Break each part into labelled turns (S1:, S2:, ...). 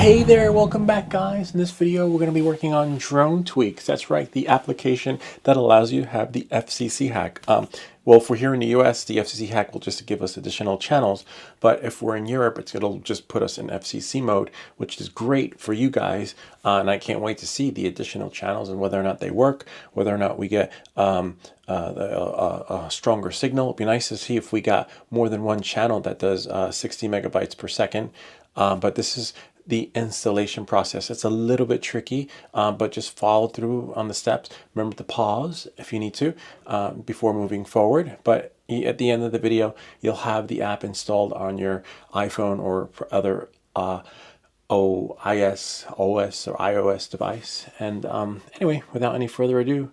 S1: Hey there, welcome back guys. In this video we're going to be working on drone tweaks. That's right, the application that allows you to have the FCC hack. Well, if we're here in the US, the FCC hack will just give us additional channels, but if we're in Europe, it'll just put us in FCC mode, which is great for you guys, and I can't wait to see the additional channels and whether or not they work, whether or not we get a stronger signal. It'd be nice to see if we got more than one channel that does 60 megabytes per second, but this is the installation process. It's a little bit tricky, but just follow through on the steps. Remember to pause if you need to before moving forward. But at the end of the video, you'll have the app installed on your iPhone or other OS or iOS device. And anyway, without any further ado,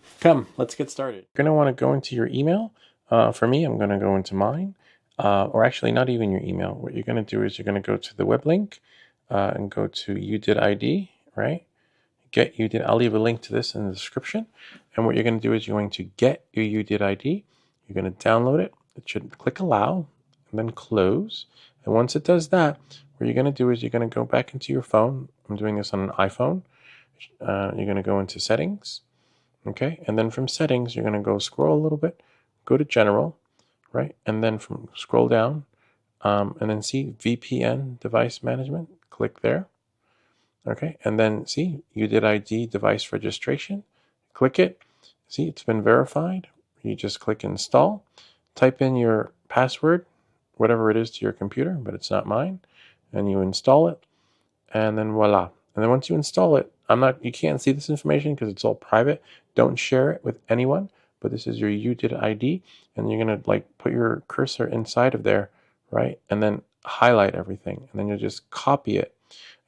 S1: let's get started. You're going to want to go into your email. For me, I'm going to go into mine, or actually not even your email. What you're going to do is you're going to go to the web link, and go to UDID, right? Get UDID. I'll leave a link to this in the description. And what you're going to do is you're going to get your UDID. You're going to download it. It should click allow and then close. And once it does that, what you're going to do is you're going to go back into your phone. I'm doing this on an iPhone. You're going to go into settings. Okay. And then from settings, you're going to go scroll a little bit, go to general, right? And then scroll down, and then see VPN device management. Click there. Okay, and then see UDID device registration. Click it. See, it's been verified. You just click install. Type in your password, whatever it is to your computer, but it's not mine. And you install it. And then voila. And then once you install it, you can't see this information because it's all private. Don't share it with anyone. But this is your UDID, and you're gonna put your cursor inside of there, right? And then highlight everything, and then you'll just copy it.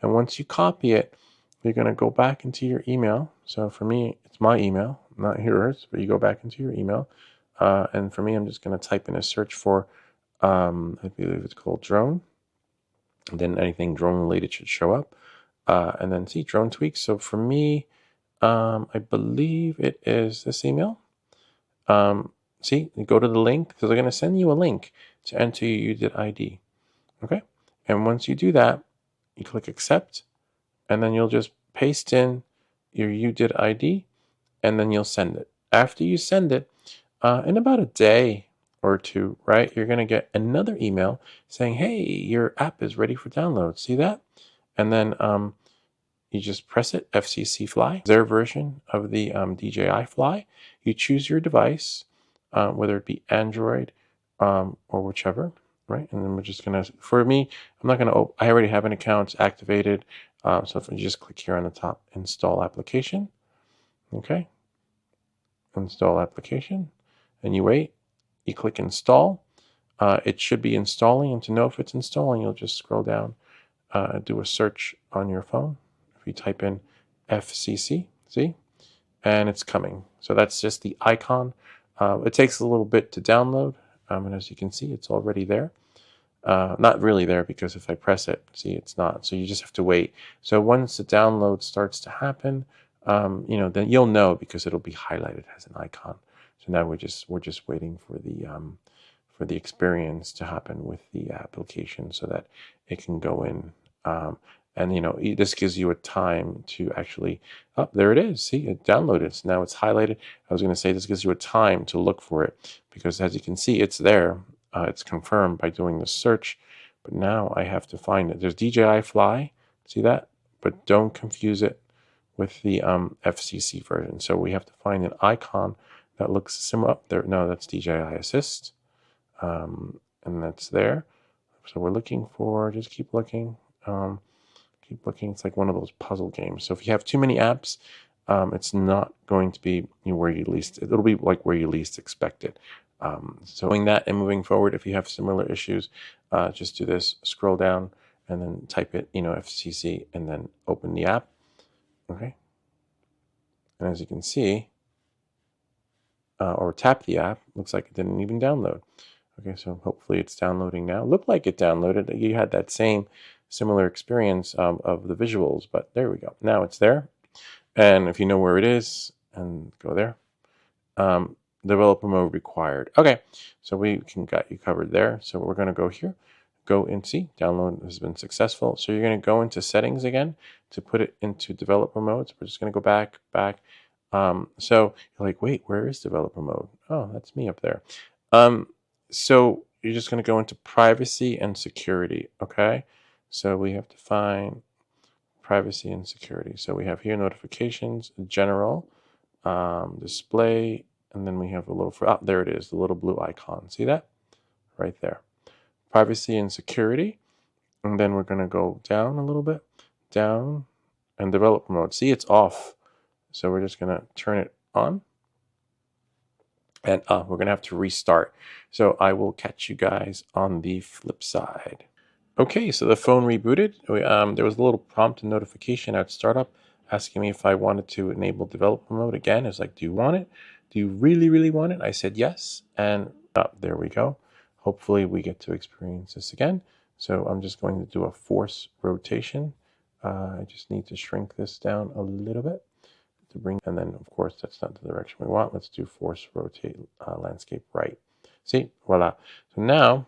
S1: And once you copy it, you're going to go back into your email. So for me, it's my email, not yours, but you go back into your email. And for me, I'm just going to type in a search for, I believe it's called drone. And then anything drone related should show up. And then see drone tweaks. So for me, I believe it is this email. See, you go to the link. So they're going to send you a link to enter your UDID. Okay, and once you do that, you click accept, and then you'll just paste in your UDID, and then you'll send it. After you send it, in about a day or two, right, you're going to get another email saying, hey, your app is ready for download. See that? And then you just press it, FCC Fly, their version of the DJI Fly. You choose your device, whether it be Android or whichever. Right, and then we're just gonna, for me, I'm not gonna, I already have an account activated. So if you just click here on the top, install application, okay, install application, and you wait, you click install. It should be installing, and to know if it's installing, you'll just scroll down, do a search on your phone. If you type in FCC, see, and it's coming. So that's just the icon. It takes a little bit to download. And as you can see, it's already there. Not really there, because if I press it, see, it's not. So you just have to wait. So once the download starts to happen, then you'll know because it'll be highlighted as an icon. So now we're just waiting for the experience to happen with the application so that it can go in. And this gives you a time to actually, there it is. See, it downloaded. So now it's highlighted. I was going to say this gives you a time to look for it, because as you can see, it's there. It's confirmed by doing the search. But now I have to find it. There's DJI Fly. See that? But don't confuse it with the FCC version. So we have to find an icon that looks similar. There, no, that's DJI Assist. And that's there. So we're looking for, just keep looking. Keep looking. It's like one of those puzzle games. So if you have too many apps, it's not going to be where you least, it'll be like where you least expect it. So doing that and moving forward, if you have similar issues, just do this, scroll down and then type it, FCC, and then open the app. Okay. And as you can see, or tap the app, looks like it didn't even download. Okay, so hopefully it's downloading now. Looked like it downloaded. You had that same similar experience of the visuals, but there we go. Now it's there. And if you know where it is, and go there, developer mode required. Okay, so we got you covered there. So we're going to go here, go and see download has been successful. So you're going to go into settings again to put it into developer mode. So we're just going to go back. So you're like, wait, where is developer mode? Oh, that's me up there. So you're just going to go into privacy and security. Okay. So we have to find privacy and security. So we have here notifications, general, display, and then we have a little, there it is, the little blue icon. See that? Right there. Privacy and security. And then we're going to go down a little bit, down, and developer mode. See, it's off. So we're just going to turn it on. And we're going to have to restart. So I will catch you guys on the flip side. Okay, so the phone rebooted. There was a little prompt and notification at startup asking me if I wanted to enable developer mode again. It's like, do you want it? Do you really, really want it? I said yes. And there we go. Hopefully we get to experience this again. So I'm just going to do a force rotation. I just need to shrink this down a little bit to bring, and then of course that's not the direction we want. Let's do force rotate landscape right. See, voila. So now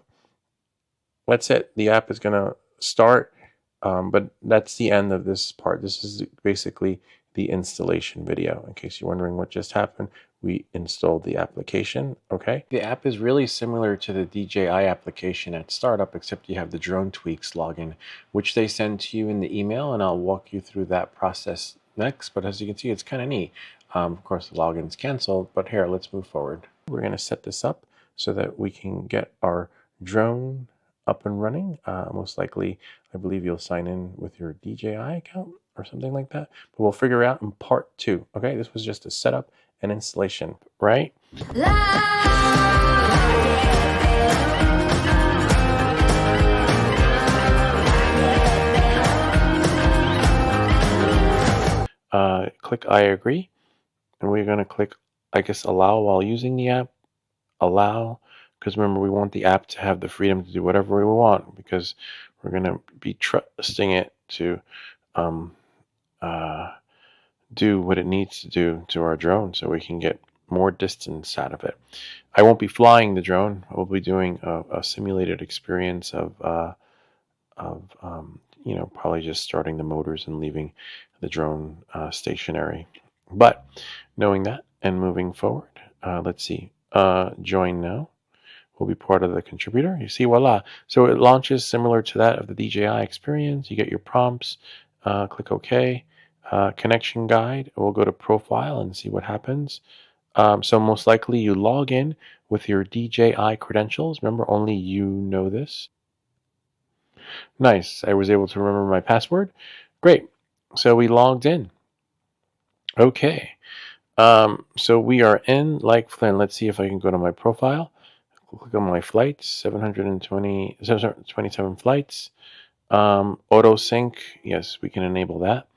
S1: that's it. The app is going to start, but that's the end of this part. This is basically the installation video. In case you're wondering what just happened, we installed the application. Okay. The app is really similar to the DJI application at startup, except you have the drone tweaks login, which they send to you in the email, and I'll walk you through that process next. But as you can see, it's kind of neat. Of course, the login's canceled, but here, let's move forward. We're going to set this up so that we can get our drone up and running. Most likely, I believe you'll sign in with your DJI account or something like that. But we'll figure out in part 2. Okay, this was just a setup and installation, right? Click I agree, and we're going to click, I guess, allow while using the app. Allow, because remember, we want the app to have the freedom to do whatever we want, because we're going to be trusting it to do what it needs to do to our drone so we can get more distance out of it. I won't be flying the drone. I will be doing a simulated experience of probably just starting the motors and leaving the drone stationary. But knowing that and moving forward, let's see. Join now. Will be part of the contributor. You see, voila. So it launches similar to that of the DJI experience. You get your prompts. Click OK. Connection guide. We'll go to profile and see what happens. So most likely you log in with your DJI credentials. Remember, only you know this. Nice. I was able to remember my password. Great. So we logged in. Okay. So we are in like Flynn. Let's see if I can go to my profile. Click on my flights, 727 flights. Auto sync, yes, we can enable that.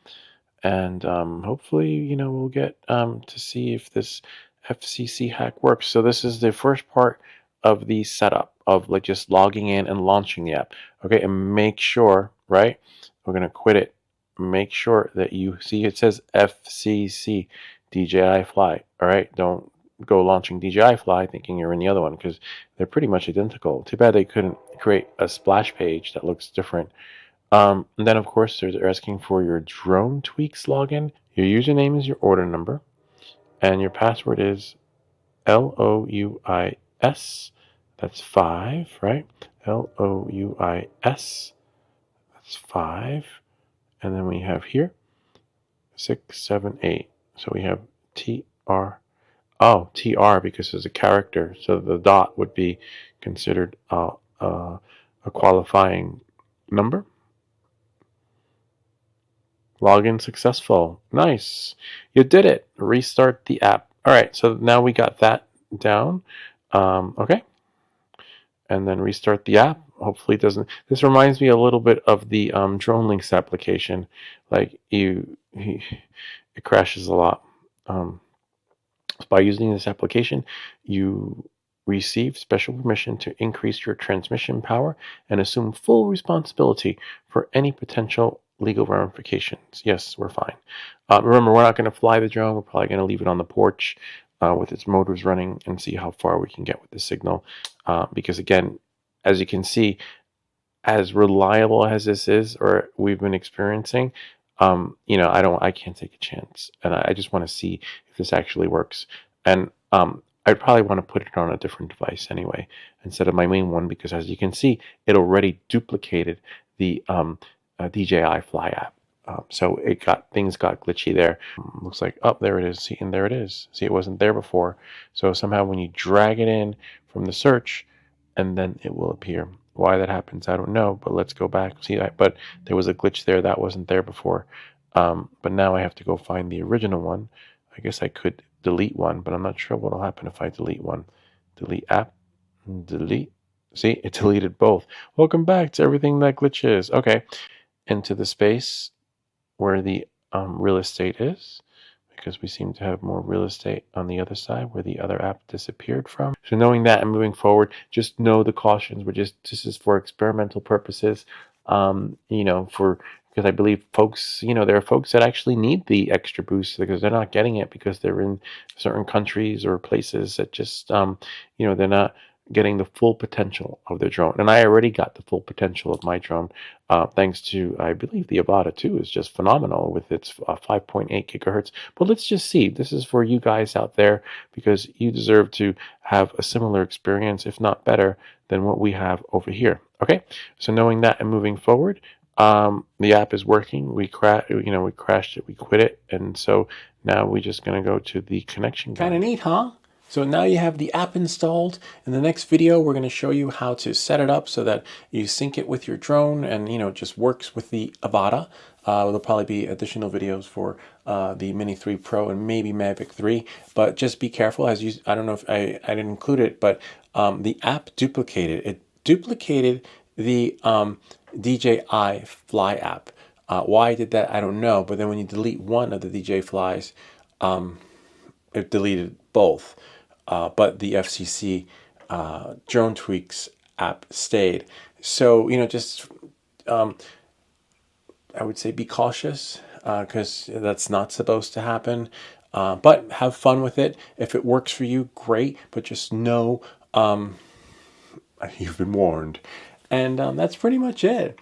S1: And hopefully, we'll get to see if this FCC hack works. So this is the first part of the setup of like just logging in and launching the app. Okay, and make sure, right? We're gonna quit it. Make sure that you see it says FCC DJI Fly. All right, don't go launching DJI Fly thinking you're in the other one, because they're pretty much identical. Too bad they couldn't create a splash page that looks different. And then, of course, they're asking for your drone tweaks login. Your username is your order number, and your password is LOUIS. That's 5, right? LOUIS. That's 5. And then we have here 6, 7, 8. So we have TR. Oh, TR because it's a character. So the dot would be considered a qualifying number. Login successful. Nice. You did it. Restart the app. All right. So now we got that down. Okay. And then restart the app. Hopefully it doesn't. This reminds me a little bit of the Drone Links application. Like it crashes a lot. By using this application, you receive special permission to increase your transmission power and assume full responsibility for any potential legal ramifications. Yes, we're fine. Remember, we're not going to fly the drone. We're probably going to leave it on the porch with its motors running and see how far we can get with the signal. Because again, as you can see, as reliable as this is, or we've been experiencing, you know, I can't take a chance, and I just want to see if this actually works. And I'd probably want to put it on a different device anyway, instead of my main one, because as you can see, it already duplicated the DJI Fly app. So things got glitchy there. Looks like, oh, there it is. See, and there it is. See, it wasn't there before. So somehow when you drag it in from the search, and then it will appear. Why that happens, I don't know, but let's go back. See, but there was a glitch there that wasn't there before. But now I have to go find the original one. I guess I could delete one, but I'm not sure what will happen if I delete one. Delete app, delete. See, it deleted both. Welcome back to everything that glitches. Okay, into the space where the real estate is, because we seem to have more real estate on the other side where the other app disappeared from. So knowing that and moving forward, just know the cautions. This is for experimental purposes, you know, because I believe folks, you know, there are folks that actually need the extra boost because they're not getting it because they're in certain countries or places that just, you know, they're not getting the full potential of their drone. And I already got the full potential of my drone, thanks to, I believe the Avata 2 is just phenomenal with its 5.8 gigahertz. But let's just see. This is for you guys out there because you deserve to have a similar experience, if not better, than what we have over here. Okay, so knowing that and moving forward, the app is working. We crashed it, we quit it, and so now we're just going to go to the connection guide. Kind of neat, huh? So now you have the app installed. In the next video, we're going to show you how to set it up so that you sync it with your drone and, you know, it just works with the Avata. There'll probably be additional videos for the Mini 3 Pro and maybe Mavic 3, but just be careful. I don't know if I didn't include it, but the app duplicated the DJI Fly app. Why I did that, I don't know, but then when you delete one of the DJI Flies, it deleted both. But the FCC Drone Tweaks app stayed. So, you know, just I would say be cautious because that's not supposed to happen. But have fun with it. If it works for you, great. But just know you've been warned. And that's pretty much it.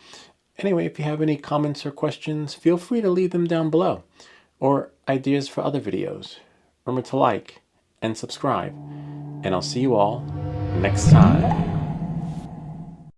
S1: Anyway, if you have any comments or questions, feel free to leave them down below. Or ideas for other videos. Remember to like and subscribe. And I'll see you all next time.